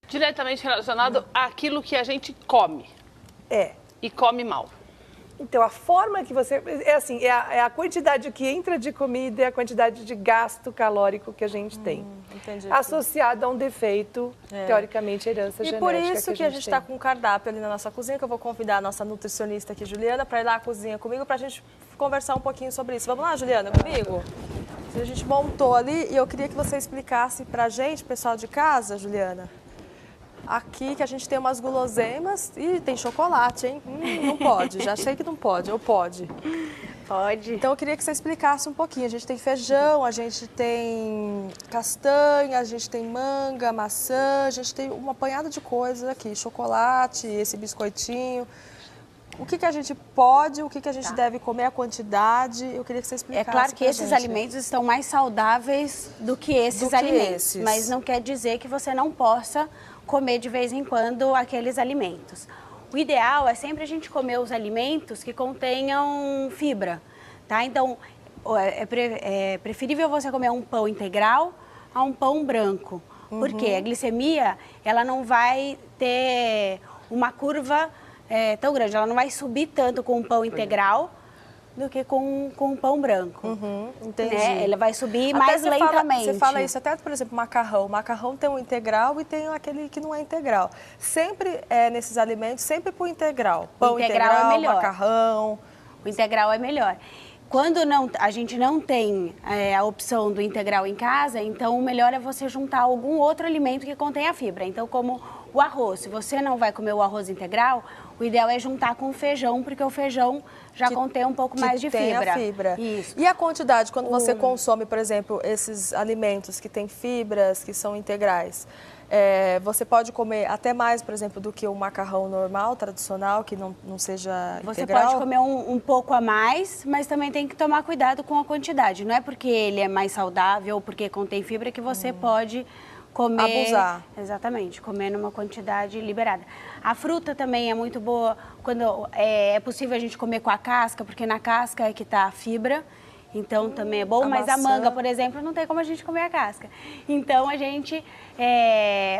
Diretamente relacionado àquilo que a gente come. É. E come mal. Então, a forma que você... É assim, é a quantidade que entra de comida e a quantidade de gasto calórico que a gente tem. Entendi. Associado a um defeito, teoricamente, herança genética. E por isso que a gente está com um cardápio ali na nossa cozinha, que eu vou convidar a nossa nutricionista aqui, Juliana, para ir lá à cozinha comigo, para a gente conversar um pouquinho sobre isso. Vamos lá, Juliana, comigo? A gente montou ali e eu queria que você explicasse para a gente, pessoal de casa, Juliana, aqui que a gente tem umas guloseimas e tem chocolate, hein? Não pode, já sei que não pode, ou pode? Pode. Então eu queria que você explicasse um pouquinho. A gente tem feijão, a gente tem castanha, a gente tem manga, maçã, a gente tem uma apanhada de coisas aqui, chocolate, esse biscoitinho. O que a gente pode, o que a gente deve comer, a quantidade, eu queria que você explicasse. É claro que esses alimentos estão mais saudáveis do que esses alimentos, mas não quer dizer que você não possa comer de vez em quando aqueles alimentos. O ideal é sempre a gente comer os alimentos que contenham fibra, tá? Então, é preferível você comer um pão integral a um pão branco, porque a glicemia, ela não vai ter uma curva tão grande, ela não vai subir tanto com um pão integral do que com um pão branco. Entendi. Né? Ela vai subir Até mais lentamente. Você fala isso até, por exemplo, macarrão. O macarrão tem um integral e tem aquele que não é integral. Sempre nesses alimentos, sempre pro integral. Pão integral, é melhor. macarrão. O integral é melhor. Quando a gente não tem a opção do integral em casa, então o melhor é você juntar algum outro alimento que contenha fibra. Então, como o arroz, se você não vai comer o arroz integral, o ideal é juntar com o feijão, porque o feijão já contém um pouco mais de fibra. Tem a fibra. Isso. E a quantidade, quando você consome, por exemplo, esses alimentos que têm fibras, que são integrais, você pode comer até mais, por exemplo, do que o macarrão normal, tradicional, que não seja você integral? Você pode comer um pouco a mais, mas também tem que tomar cuidado com a quantidade. Não é porque ele é mais saudável ou porque contém fibra que você pode comer... Abusar. Exatamente, comer numa quantidade liberada. A fruta também é muito boa quando é possível a gente comer com a casca, porque na casca é que está a fibra. Então também é bom, mas maçã. a manga, por exemplo, não tem como a gente comer a casca. Então a gente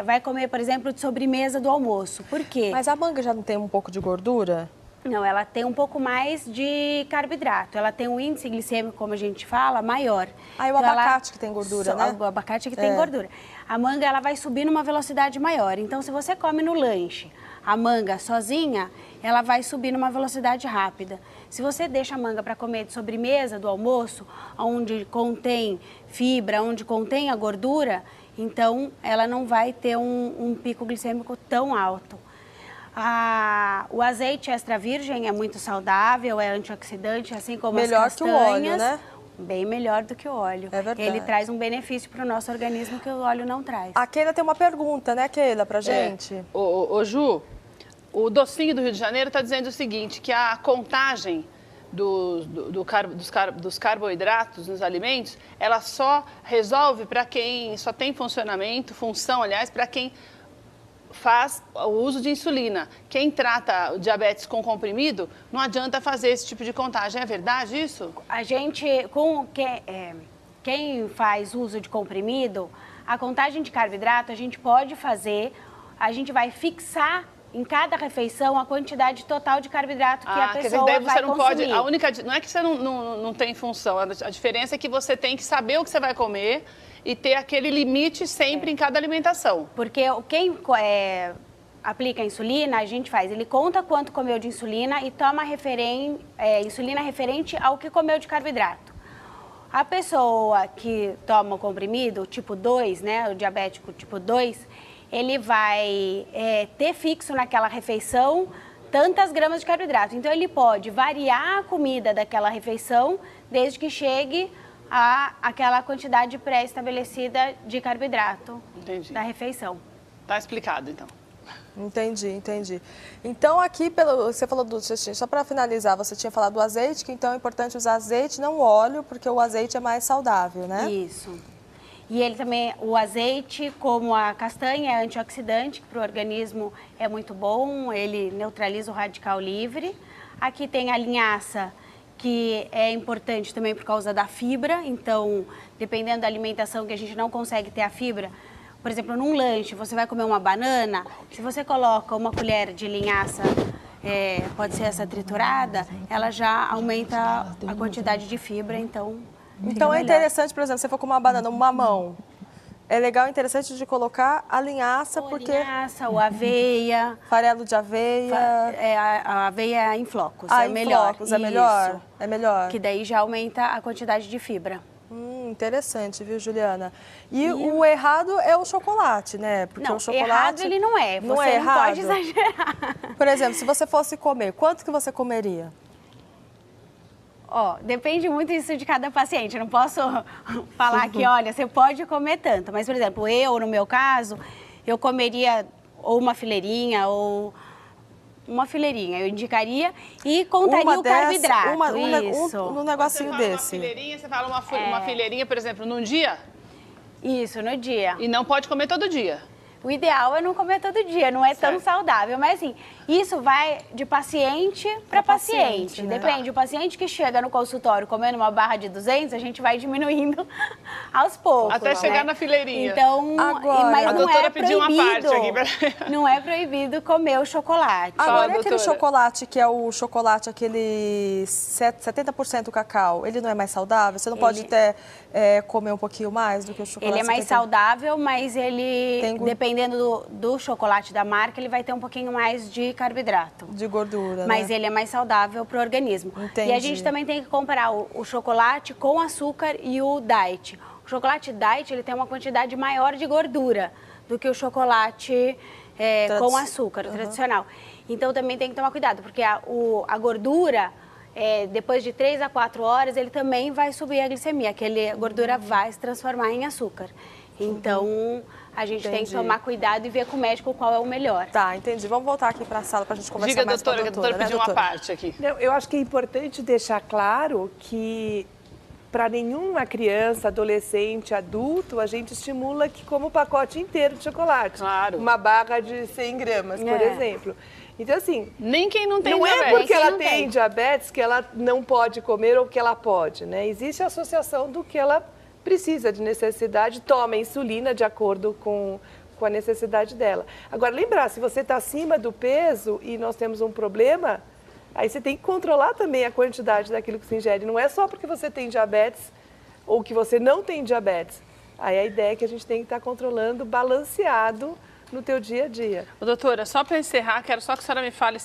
vai comer, por exemplo, de sobremesa do almoço. Por quê? Mas a manga já não tem um pouco de gordura? Não, ela tem um pouco mais de carboidrato. Ela tem um índice glicêmico, como a gente fala, maior. Aí o abacate que tem gordura, né? O abacate que tem gordura. A manga, ela vai subir numa velocidade maior. Então, se você come no lanche a manga sozinha, ela vai subir numa velocidade rápida. Se você deixa a manga para comer de sobremesa do almoço, onde contém fibra, onde contém a gordura, então ela não vai ter um pico glicêmico tão alto. O azeite extra virgem é muito saudável, é antioxidante, assim como melhor as castanhas. Melhor que o óleo, né? Bem melhor do que o óleo. É verdade. Ele traz um benefício para o nosso organismo que o óleo não traz. A Keila tem uma pergunta, né, Keila, pra gente? Ô, Ju, o Docinho do Rio de Janeiro está dizendo o seguinte, que a contagem dos carboidratos nos alimentos, ela só resolve para quem só tem função, aliás, para quem faz o uso de insulina. Quem trata o diabetes com comprimido, não adianta fazer esse tipo de contagem. É verdade isso? A gente, quem faz uso de comprimido, a contagem de carboidrato a gente pode fazer, a gente vai fixar em cada refeição a quantidade total de carboidrato que a pessoa daí você vai não consumir. Não é que você não tem função, a diferença é que você tem que saber o que você vai comer e ter aquele limite sempre em cada alimentação. Porque quem aplica a insulina, a gente faz, ele conta quanto comeu de insulina e toma insulina referente ao que comeu de carboidrato. A pessoa que toma o comprimido, tipo 2, né, o diabético tipo 2, ele vai ter fixo naquela refeição tantas gramas de carboidrato. Então, ele pode variar a comida daquela refeição desde que chegue aquela quantidade pré-estabelecida de carboidrato da refeição. Tá explicado, então. Entendi. Então, aqui, você falou só para finalizar, você tinha falado do azeite, que então é importante usar azeite, não óleo, porque o azeite é mais saudável, né? Isso. E ele também, o azeite, como a castanha, é antioxidante, que para o organismo é muito bom, ele neutraliza o radical livre. Aqui tem a linhaça, que é importante também por causa da fibra, então, dependendo da alimentação que a gente não consegue ter a fibra, por exemplo, num lanche, você vai comer uma banana, se você coloca uma colher de linhaça, pode ser essa triturada, ela já aumenta a quantidade de fibra, então Então é interessante, por exemplo, se você for com uma banana, um mamão, é legal e interessante de colocar a linhaça, porque... linhaça, ou aveia. Farelo de aveia... A aveia em flocos, Ah, é em melhor. flocos, é melhor? Isso. É melhor. Que daí já aumenta a quantidade de fibra. Interessante, viu, Juliana? E o errado é o chocolate, né? Porque Não, o chocolate... errado ele não é. Não Você é não errado? pode exagerar. Por exemplo, se você fosse comer, quanto que você comeria? Ó, depende muito isso de cada paciente. Eu não posso falar que, olha, você pode comer tanto. Mas, por exemplo, no meu caso, eu comeria ou uma fileirinha ou... Uma fileirinha, eu indicaria e contaria o carboidrato. Um negocinho desse. Você fala uma fileirinha, por exemplo, num dia? Isso, no dia. E não pode comer todo dia. O ideal é não comer todo dia, não é tão saudável. Mas assim, isso vai de paciente para paciente. Né? Depende, o paciente que chega no consultório comendo uma barra de 200, a gente vai diminuindo aos poucos. Até chegar na fileirinha. Então, agora, mas a não doutora é pediu proibido, uma parte aqui pra... Não é proibido comer o chocolate. Agora, Fala, aquele doutora. chocolate que é o chocolate, aquele 70% cacau, ele não é mais saudável? Você não pode até comer um pouquinho mais do que o chocolate? Ele é mais 70%? saudável, mas ele, Tem dependendo do chocolate da marca, ele vai ter um pouquinho mais de carboidrato. De gordura, Mas né? ele é mais saudável para o organismo. Entendi. E a gente também tem que comparar o chocolate com açúcar e o diet. O chocolate diet, ele tem uma quantidade maior de gordura do que o chocolate com açúcar, o tradicional. Então também tem que tomar cuidado, porque a gordura, depois de 3 a 4 horas, ele também vai subir a glicemia, a gordura vai se transformar em açúcar. Então, a gente tem que tomar cuidado e ver com o médico qual é o melhor. Tá, entendi. Vamos voltar aqui para a sala para a gente conversar Diga, mais doutora, com a que a doutora né, pediu uma parte aqui. Não, eu acho que é importante deixar claro que para nenhuma criança, adolescente, adulto, a gente estimula que coma o pacote inteiro de chocolate. Claro. Uma barra de 100 gramas, por exemplo. Então, assim, Nem quem não tem não diabetes. é porque ela não tem tem. diabetes que ela não pode comer ou que ela pode, né? Existe a associação do que ela precisa de necessidade, toma insulina de acordo com a necessidade dela. Agora, lembrar, se você está acima do peso e nós temos um problema, aí você tem que controlar também a quantidade daquilo que você ingere. Não é só porque você tem diabetes ou que você não tem diabetes. Aí a ideia é que a gente tem que estar controlando balanceado no teu dia a dia. Ô, doutora, só para encerrar, quero só que a senhora me fale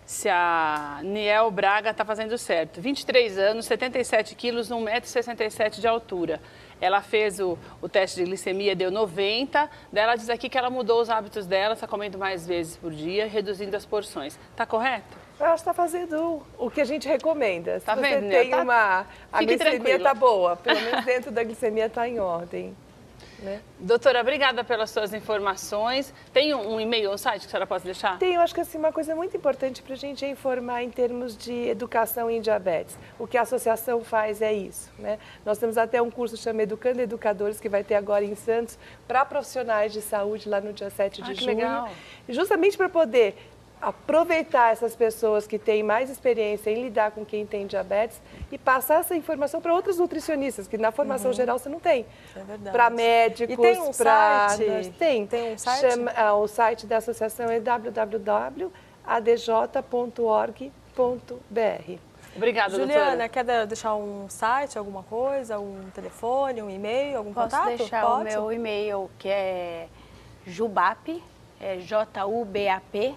se a Niel Braga está fazendo certo. 23 anos, 77 quilos, 1,67 m de altura. Ela fez o teste de glicemia, deu 90. Daí ela diz aqui que ela mudou os hábitos dela, está comendo mais vezes por dia, reduzindo as porções. Está correto? Ela está fazendo o que a gente recomenda. Se Tá você vendo, tem né? a Fique glicemia tranquila. está boa, pelo menos dentro da glicemia está em ordem. Né? Doutora, obrigada pelas suas informações. Tem um e-mail, um site que a senhora pode deixar? Tem, eu acho que assim, uma coisa muito importante para a gente é informar em termos de educação em diabetes. O que a associação faz é isso. Né? Nós temos até um curso chamado Educando Educadores, que vai ter agora em Santos, para profissionais de saúde, lá no dia 7 de junho. Legal. Justamente para poder aproveitar essas pessoas que têm mais experiência em lidar com quem tem diabetes e passar essa informação para outros nutricionistas, que na formação geral você não tem. É verdade. Para médicos, E tem um para... site? Tem um site? O site da associação é www.adj.org.br. Obrigada, Juliana, doutora. quer deixar um site, alguma coisa, um telefone, um e-mail, algum Posso contato? deixar Pode? o meu e-mail, que é jubap, jubap@uol.com.br.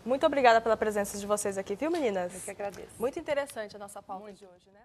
Muito obrigada pela presença de vocês aqui, viu, meninas? Eu que agradeço. Muito interessante a nossa pauta de hoje, né?